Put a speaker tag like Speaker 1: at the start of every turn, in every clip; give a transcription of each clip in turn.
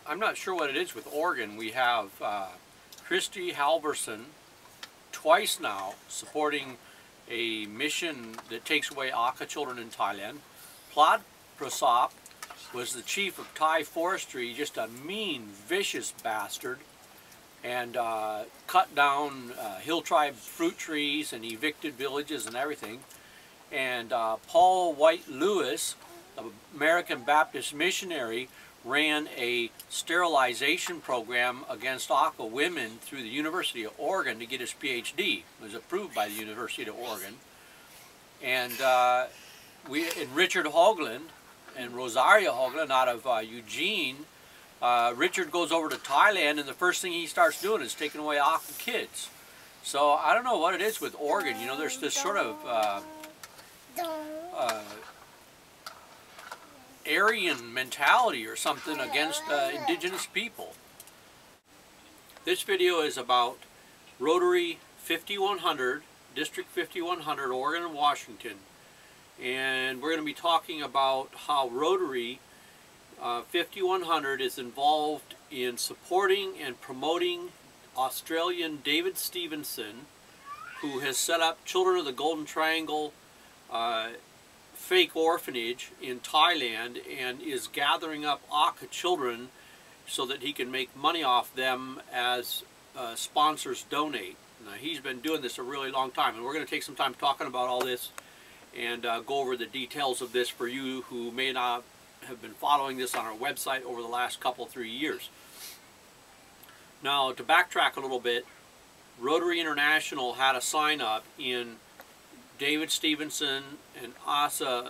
Speaker 1: I'm not sure what it is with Oregon. We have Kristi Halvorson twice now supporting a mission that takes away Akha children in Thailand. Plod Prasop was the chief of Thai forestry, just a mean, vicious bastard, and cut down hill tribe fruit trees and evicted villages and everything. And Paul White Lewis, an American Baptist missionary, ran a sterilization program against Akha women through the University of Oregon to get his PhD. It was approved by the University of Oregon. And Richard Hoagland and Rosario Hoagland out of Eugene, Richard goes over to Thailand, and the first thing he starts doing is taking away Akha kids. So I don't know what it is with Oregon. You know, there's this sort of Aryan mentality or something against indigenous people. This video is about Rotary 5100, District 5100, Oregon and Washington. And we're going to be talking about how Rotary 5100 is involved in supporting and promoting Australian David Stevenson, who has set up Children of the Golden Triangle fake orphanage in Thailand and is gathering up Akha children so that he can make money off them as sponsors donate. Now, he's been doing this a really long time, and we're going to take some time talking about all this and go over the details of this for you who may not have been following this on our website over the last couple, 3 years. Now, to backtrack a little bit, Rotary International had a sign up in David Stevenson and Asa,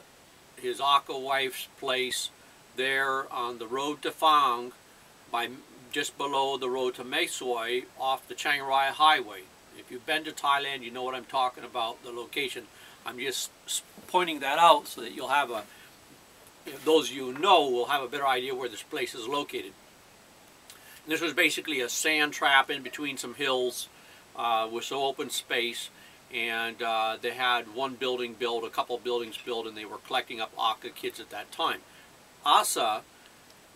Speaker 1: his Akha wife's place, there on the road to Phang, just below the road to Mae Soi, off the Chiang Rai Highway. If you've been to Thailand, you know what I'm talking about, the location. I'm just pointing that out so that you'll have those of you who know will have a better idea where this place is located. And this was basically a sand trap in between some hills with some open space. And they had one building built, a couple buildings built, and they were collecting up Akha kids at that time. Asa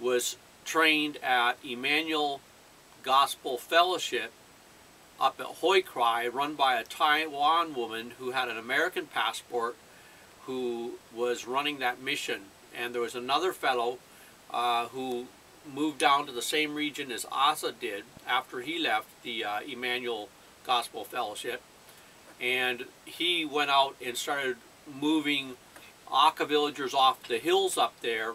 Speaker 1: was trained at Emmanuel Gospel Fellowship up at Hoi Krai, run by a Taiwan woman who had an American passport who was running that mission. And there was another fellow who moved down to the same region as Asa did after he left the Emmanuel Gospel Fellowship. And he went out and started moving Akha villagers off the hills up there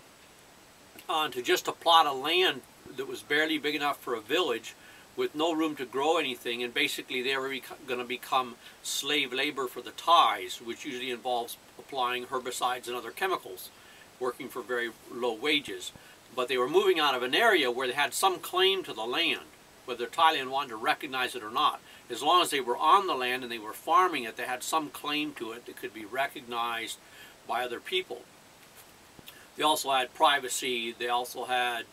Speaker 1: onto just a plot of land that was barely big enough for a village with no room to grow anything, and basically they were going to become slave labor for the Thais, which usually involves applying herbicides and other chemicals, working for very low wages. But they were moving out of an area where they had some claim to the land, whether Thailand wanted to recognize it or not. As long as they were on the land and they were farming it, they had some claim to it that could be recognized by other people. They also had privacy. They also had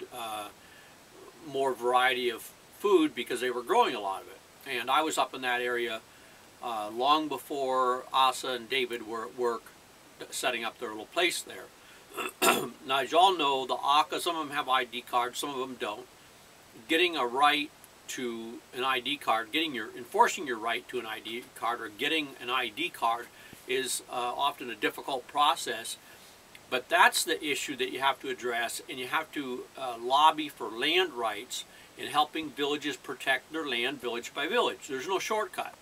Speaker 1: more variety of food because they were growing a lot of it. And I was up in that area long before Asa and David were at work setting up their little place there. Now, as you all know, the Akha, some of them have ID cards, some of them don't. Getting a right to an ID card, enforcing your right to an ID card or getting an ID card is often a difficult process. But that's the issue that you have to address, and you have to lobby for land rights in helping villages protect their land village by village. There's no shortcut.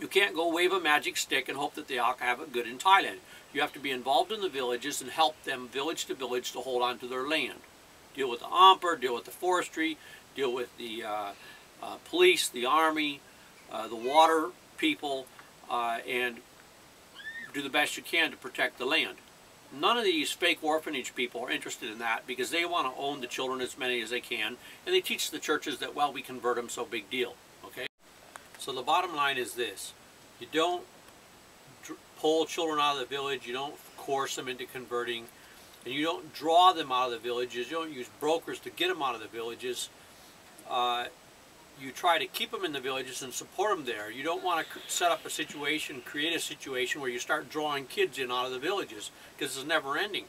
Speaker 1: You can't go wave a magic stick and hope that the Akha have it good in Thailand. You have to be involved in the villages and help them village to village to hold on to their land. Deal with the Amper, deal with the forestry, deal with the police, the army, the water people, and do the best you can to protect the land. None of these fake orphanage people are interested in that because they want to own the children, as many as they can, and they teach the churches that, well, we convert them, so big deal. Okay? So the bottom line is this. You don't pull children out of the village, you don't coerce them into converting, and you don't draw them out of the villages, you don't use brokers to get them out of the villages. You try to keep them in the villages and support them there. You don't want to set up a situation, create a situation where you start drawing kids in out of the villages, because it's never ending.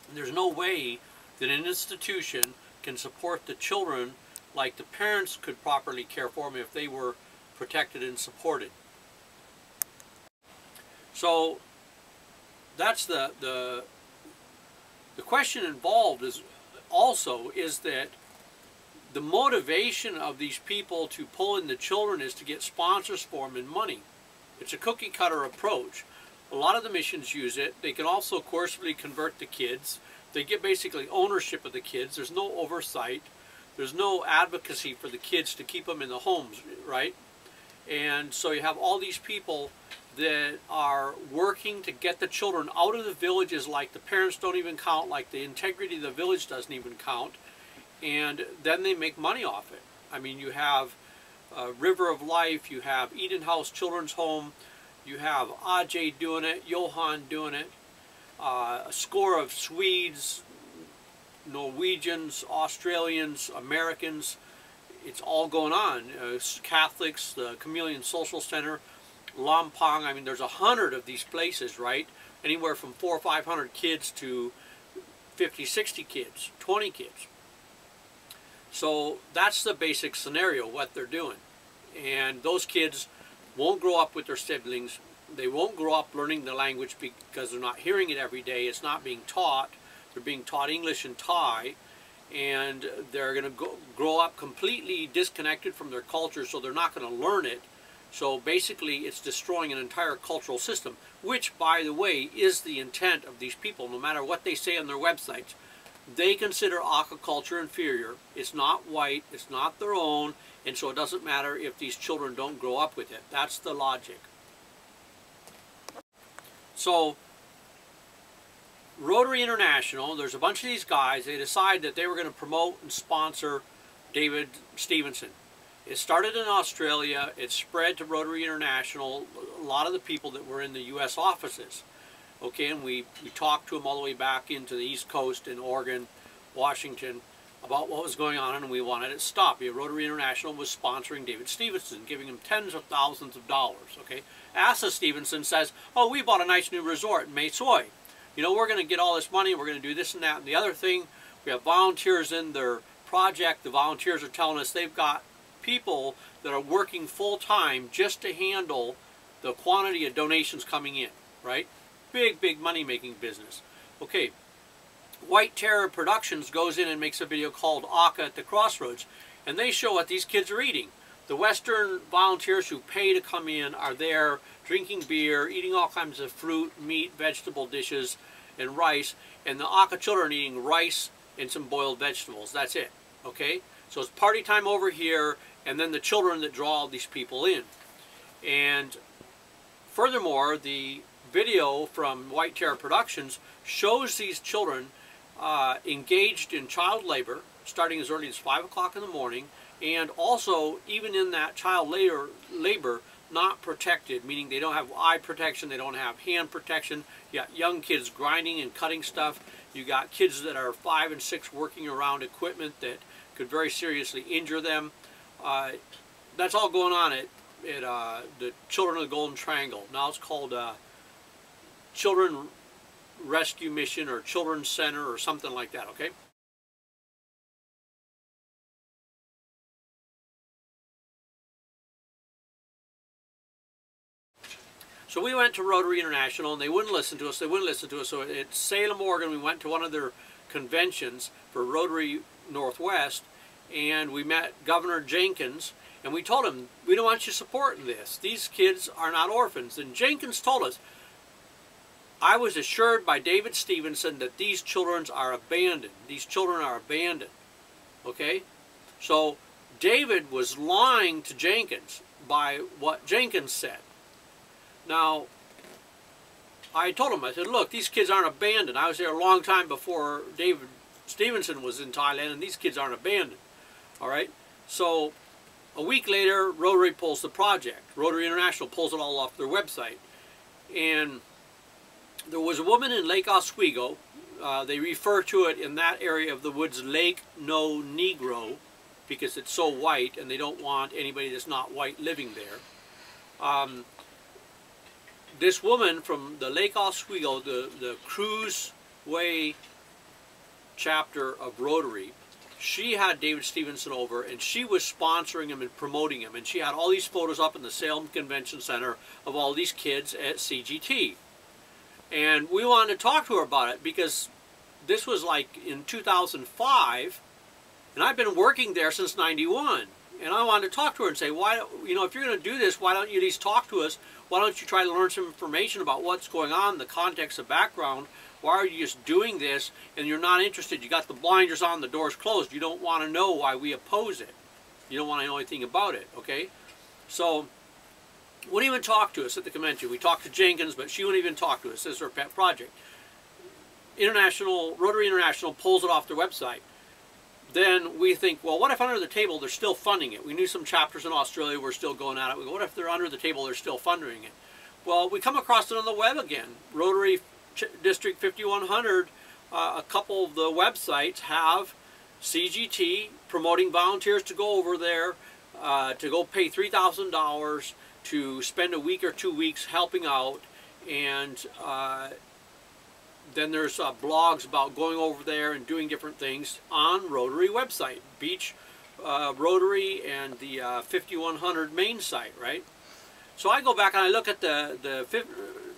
Speaker 1: And there's no way that an institution can support the children like the parents could properly care for them if they were protected and supported. So that's the question involved is that the motivation of these people to pull in the children is to get sponsors for them and money. It's a cookie cutter approach. A lot of the missions use it. They can also coercively convert the kids. They get basically ownership of the kids. There's no oversight. There's no advocacy for the kids to keep them in the homes, right? And so you have all these people that are working to get the children out of the villages, like the parents don't even count, like the integrity of the village doesn't even count, and then they make money off it. I mean, you have River of Life, you have Eden House Children's Home, you have Ajay doing it, Johan doing it, a score of Swedes, Norwegians, Australians, Americans. It's all going on. Catholics, the Chameleon Social Center, Lampang. I mean, there's 100 of these places, right? Anywhere from 400 or 500 kids to 50, 60 kids, 20 kids. So that's the basic scenario, what they're doing. And those kids won't grow up with their siblings. They won't grow up learning the language because they're not hearing it every day. It's not being taught. They're being taught English and Thai. And they're going to grow up completely disconnected from their culture, so they're not going to learn it. So basically it's destroying an entire cultural system, which, by the way, is the intent of these people. No matter what they say on their websites, they consider Akha culture inferior. It's not white, it's not their own, and so it doesn't matter if these children don't grow up with it. That's the logic. So Rotary International, there's a bunch of these guys, they decided that they were going to promote and sponsor David Stevenson. It started in Australia, it spread to Rotary International, a lot of the people that were in the U.S. offices. Okay, and we talked to them all the way back into the East Coast in Oregon, Washington, about what was going on, and we wanted it stopped. Rotary International was sponsoring David Stevenson, giving him tens of thousands of dollars. Okay, Asa Stevenson says, oh, we bought a nice new resort in Mae Soi. You know, we're going to get all this money, we're going to do this and that. And the other thing, we have volunteers in their project. The volunteers are telling us they've got people that are working full-time just to handle the quantity of donations coming in, right? Big, big money-making business. Okay, White Terror Productions goes in and makes a video called Akha at the Crossroads, and they show what these kids are eating. The Western volunteers who pay to come in are there drinking beer, eating all kinds of fruit, meat, vegetable dishes, and rice, and the Akha children are eating rice and some boiled vegetables. That's it, okay? So it's party time over here, and then the children that draw all these people in. And furthermore, the video from White Terror Productions shows these children engaged in child labor, starting as early as 5 o'clock in the morning, and also, even in that child labor, not protected, meaning they don't have eye protection, they don't have hand protection. You got young kids grinding and cutting stuff. You got kids that are 5 and 6 working around equipment that could very seriously injure them. That's all going on at the Children of the Golden Triangle. Now it's called Children Rescue Mission or Children's Center or something like that, okay? So we went to Rotary International, and they wouldn't listen to us. They wouldn't listen to us. So at Salem, Oregon, we went to one of their conventions for Rotary Northwest, and we met Governor Jenkins, and we told him, we don't want you supporting this. These kids are not orphans. And Jenkins told us, I was assured by David Stevenson that these children are abandoned. These children are abandoned. Okay? So David was lying to Jenkins by what Jenkins said. Now, I told him, I said, look, these kids aren't abandoned. I was there a long time before David Stevenson was in Thailand, and these kids aren't abandoned. All right? So a week later, Rotary pulls the project. Rotary International pulls it all off their website. And there was a woman in Lake Oswego. They refer to it in that area of the woods, Lake No Negro, because it's so white, and they don't want anybody that's not white living there. This woman from the Lake Oswego, the Kruse Way chapter of Rotary, she had David Stevenson over, and she was sponsoring him and promoting him, and she had all these photos up in the Salem Convention Center of all these kids at CGT. And we wanted to talk to her about it because this was like in 2005, and I've been working there since '91. And I wanted to talk to her and say, why, you know, if you're going to do this, why don't you at least talk to us? Why don't you try to learn some information about what's going on, the context, the background? Why are you just doing this and you're not interested? You got the blinders on, the doors closed. You don't want to know why we oppose it. You don't want to know anything about it, okay? So, wouldn't even talk to us at the convention. We talked to Jenkins, but she wouldn't even talk to us. This is her pet project. Rotary International pulls it off their website. Then we think, well, what if under the table they're still funding it? We knew some chapters in Australia were still going at it. We go, what if they're under the table, they're still funding it? Well, we come across it on the web again. Rotary District 5100, a couple of the websites have CGT promoting volunteers to go over there, to go pay $3,000 to spend a week or 2 weeks helping out. And then there's blogs about going over there and doing different things on Rotary website, Beach Rotary and the 5100 main site, right? So I go back and I look at the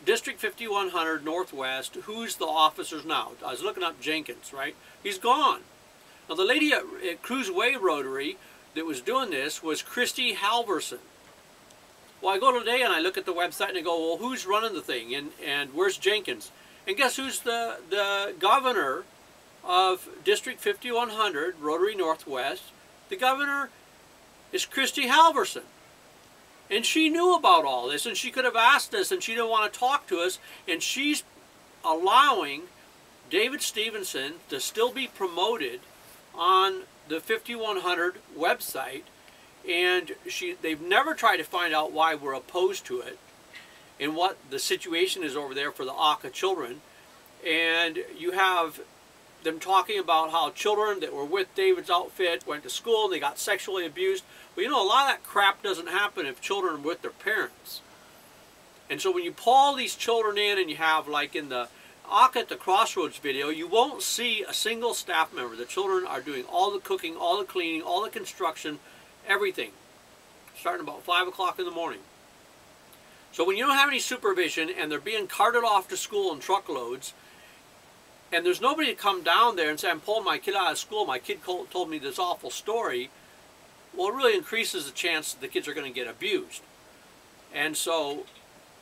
Speaker 1: District 5100 Northwest, who's the officers now. I was looking up Jenkins, right? He's gone. Now the lady at Kruse Way Rotary that was doing this was Kristi Halvorson. Well, I go today and I look at the website and I go, well, who's running the thing and where's Jenkins? And guess who's the governor of District 5100, Rotary Northwest? The governor is Kristi Halvorson. And she knew about all this, and she could have asked us, and she didn't want to talk to us, and she's allowing David Stevenson to still be promoted on the 5100 website, and they've never tried to find out why we're opposed to it and what the situation is over there for the Akha children. And you have them talking about how children that were with David's outfit went to school and they got sexually abused. Well, you know, a lot of that crap doesn't happen if children are with their parents. And so when you pull all these children in and you have, like in the Akha at the Crossroads video, you won't see a single staff member. The children are doing all the cooking, all the cleaning, all the construction, everything, starting about 5 o'clock in the morning. So when you don't have any supervision and they're being carted off to school in truckloads, and there's nobody to come down there and say, I'm pulling my kid out of school, my kid told me this awful story, well, it really increases the chance that the kids are going to get abused. And so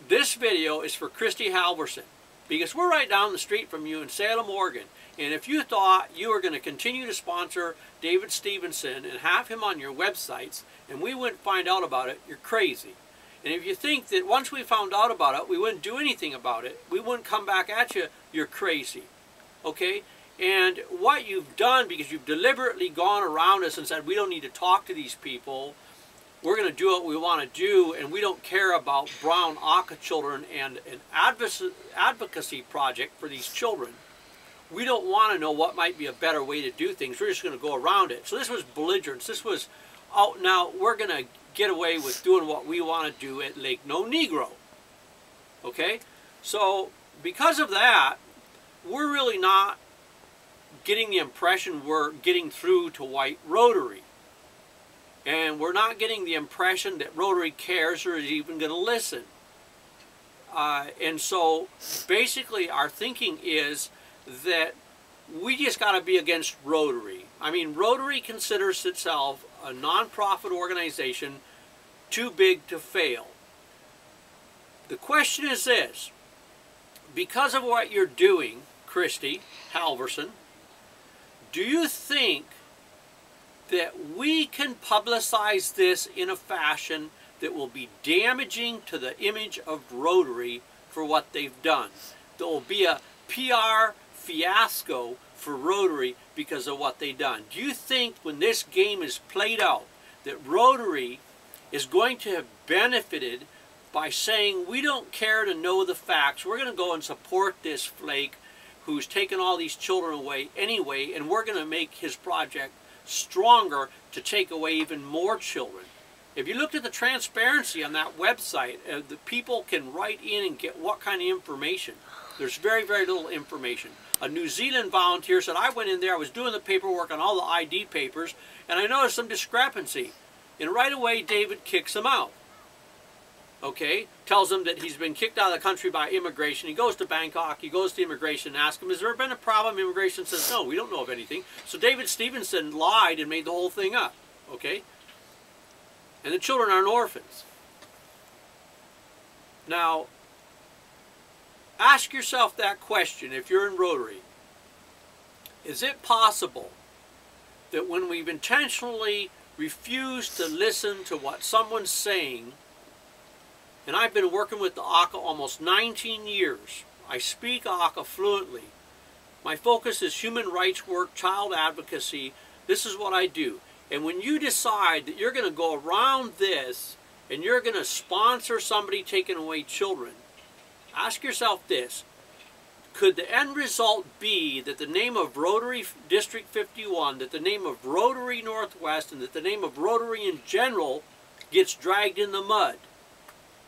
Speaker 1: this video is for Kristi Halvorson, because we're right down the street from you in Salem, Oregon. And if you thought you were going to continue to sponsor David Stevenson and have him on your websites, and we wouldn't find out about it, you're crazy. And if you think that once we found out about it, we wouldn't do anything about it, we wouldn't come back at you, you're crazy. Okay? And what you've done, because you've deliberately gone around us and said, we don't need to talk to these people, we're going to do what we want to do, and we don't care about brown Akha children and an advocacy project for these children. We don't want to know what might be a better way to do things. We're just going to go around it. So this was belligerence. This was, oh, now we're going to get away with doing what we want to do at Lake No Negro. Okay? So because of that, we're really not getting the impression we're getting through to white Rotary. And we're not getting the impression that Rotary cares or is even going to listen. And so basically our thinking is that we just got to be against Rotary. I mean, Rotary considers itself a non-profit organization too big to fail. The question is this: because of what you're doing, Kristi Halvorson, do you think that we can publicize this in a fashion that will be damaging to the image of Rotary for what they've done? There will be a PR fiasco for Rotary because of what they've done. Do you think when this game is played out that Rotary is going to have benefited by saying, we don't care to know the facts, we're going to go and support this flake who's taken all these children away anyway, and we're going to make his project stronger to take away even more children? If you looked at the transparency on that website, the people can write in and get what kind of information. There's very, very little information. a New Zealand volunteer said, I went in there, I was doing the paperwork on all the ID papers, and I noticed some discrepancy. And right away, David kicks him out. Okay? Tells him that he's been kicked out of the country by immigration. He goes to Bangkok, he goes to immigration and asks him, has there been a problem? Immigration says, no, we don't know of anything. So David Stevenson lied and made the whole thing up. Okay? And the children aren't orphans. Now, ask yourself that question if you're in Rotary. Is it possible that when we've intentionally refused to listen to what someone's saying, and I've been working with the Akha almost 19 years. I speak Akha fluently. My focus is human rights work, child advocacy. This is what I do. And when you decide that you're going to go around this and you're going to sponsor somebody taking away children, ask yourself this. Could the end result be that the name of Rotary District 51, that the name of Rotary Northwest, and that the name of Rotary in general gets dragged in the mud?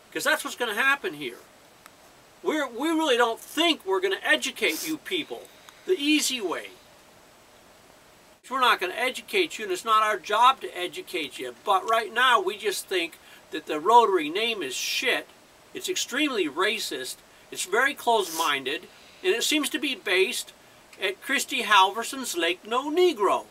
Speaker 1: Because that's what's going to happen here. We really don't think we're going to educate you people the easy way. We're not going to educate you, and it's not our job to educate you. But right now, we just think that the Rotary name is shit. It's extremely racist. It's very closed-minded. And it seems to be based at Kristi Halvorson's Lake No Negro.